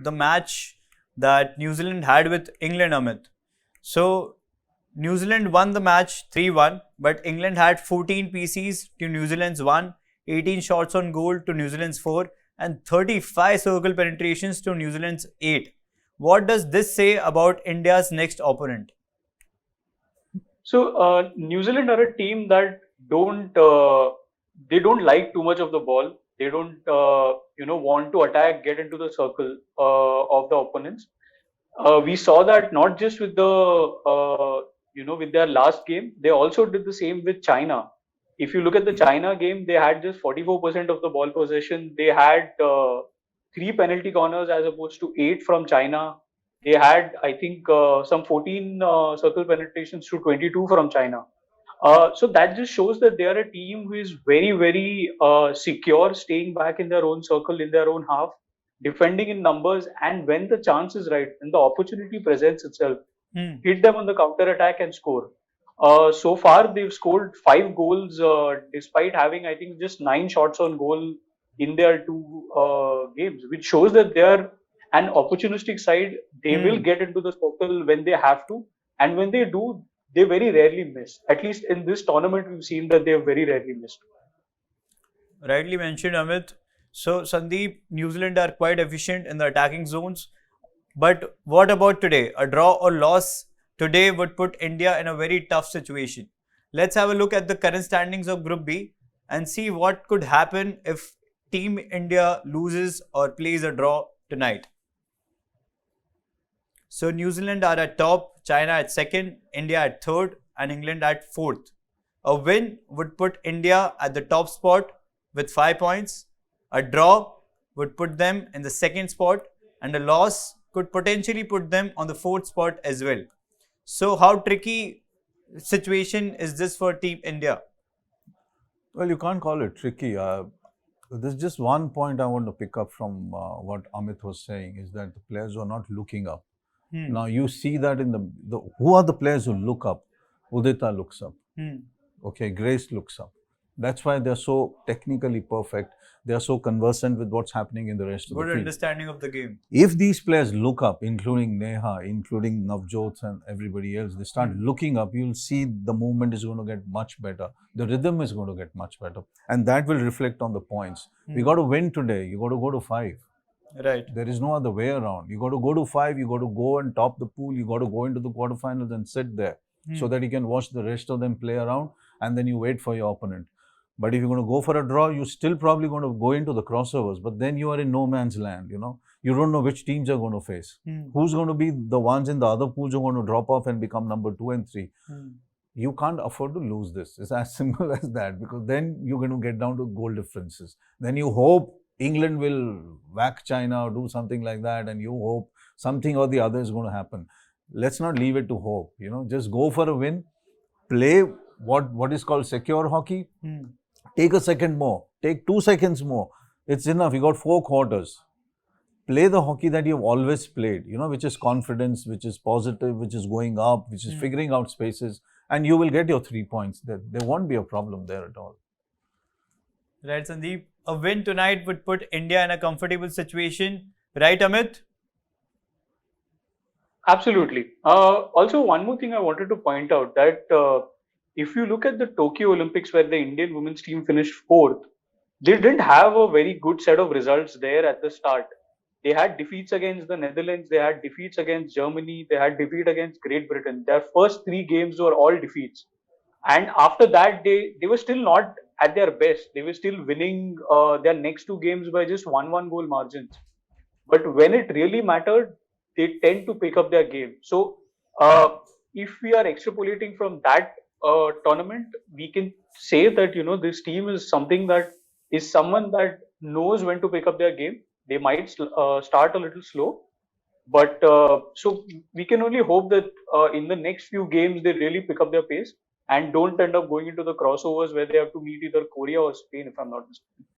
the match that New Zealand had with England, Amit. So, New Zealand won the match 3-1, but England had 14 PCs to New Zealand's 1, 18 shots on goal to New Zealand's 4, and 35 circle penetrations to New Zealand's 8. What does this say about India's next opponent? So New Zealand are a team that they don't like too much of the ball. They don't want to attack, get into the circle of the opponents. We saw that not just with with their last game, they also did the same with China. If you look at the China game, they had just 44% of the ball possession. They had 3 penalty corners as opposed to 8 from China. They had, I think, some 14 circle penetrations to 22 from China. So that just shows that they are a team who is very, very secure, staying back in their own circle, in their own half, defending in numbers, and when the chance is right, when the opportunity presents itself, hit them on the counter attack and score. So far, they've scored 5 goals despite having, I think, just 9 shots on goal in their 2 games, which shows that they are an opportunistic side. They will get into the circle when they have to, and when they do, they very rarely miss. At least in this tournament, we've seen that they have very rarely missed. Rightly mentioned, Amit. So, Sandeep, New Zealand are quite efficient in the attacking zones. But what about today? A draw or loss today would put India in a very tough situation. Let's have a look at the current standings of Group B and see what could happen if Team India loses or plays a draw tonight. So New Zealand are at top, China at second, India at third, and England at fourth. A win would put India at the top spot with 5 points. A draw would put them in the second spot, and a loss could potentially put them on the fourth spot as well. So how tricky situation is this for Team India? Well, you can't call it tricky. There's just one point I want to pick up from what Amit was saying, is that the players are not looking up. Now you see that in the who are the players who look up? Udita looks up. Okay, Grace looks up. That's why they're so technically perfect. They are so conversant with what's happening in the rest of the Good field. understanding of the game. If these players look up, including Neha, including Navjot and everybody else, they start looking up, you'll see the movement is going to get much better. The rhythm is going to get much better. And that will reflect on the points. We got to win today. You got to go to 5. Right. There is no other way around. You got to go to 5. You got to go and top the pool. You got to go into the quarterfinals and sit there so that you can watch the rest of them play around, and then you wait for your opponent. But if you're going to go for a draw, you're still probably going to go into the crossovers. But then you are in no man's land, you know. You don't know which teams are going to face. Who's going to be the ones in the other pools who are going to drop off and become number 2 and 3. You can't afford to lose this. It's as simple as that, because then you're going to get down to goal differences. Then you hope England will whack China or do something like that, and you hope something or the other is going to happen. Let's not leave it to hope, you know. Just go for a win, play what is called secure hockey. Take a second more, take 2 seconds more. It's enough. You got 4 quarters. Play the hockey that you've always played, you know, which is confidence, which is positive, which is going up, which is figuring out spaces, and you will get your 3 points. There won't be a problem there at all. Right, Sandeep. A win tonight would put India in a comfortable situation. Right, Amit? Absolutely. Also, one more thing I wanted to point out, that if you look at the Tokyo Olympics, where the Indian women's team finished 4th, they didn't have a very good set of results there at the start. They had defeats against the Netherlands, they had defeats against Germany, they had defeat against Great Britain. Their first 3 games were all defeats. And after that, they were still not at their best. They were still winning their next 2 games by just 1 goal margins. But when it really mattered, they tend to pick up their game. So if we are extrapolating from that tournament, we can say that, you know, this team is something that is someone that knows when to pick up their game. They might start a little slow, but so we can only hope that in the next few games they really pick up their pace and don't end up going into the crossovers where they have to meet either Korea or Spain, if I'm not mistaken.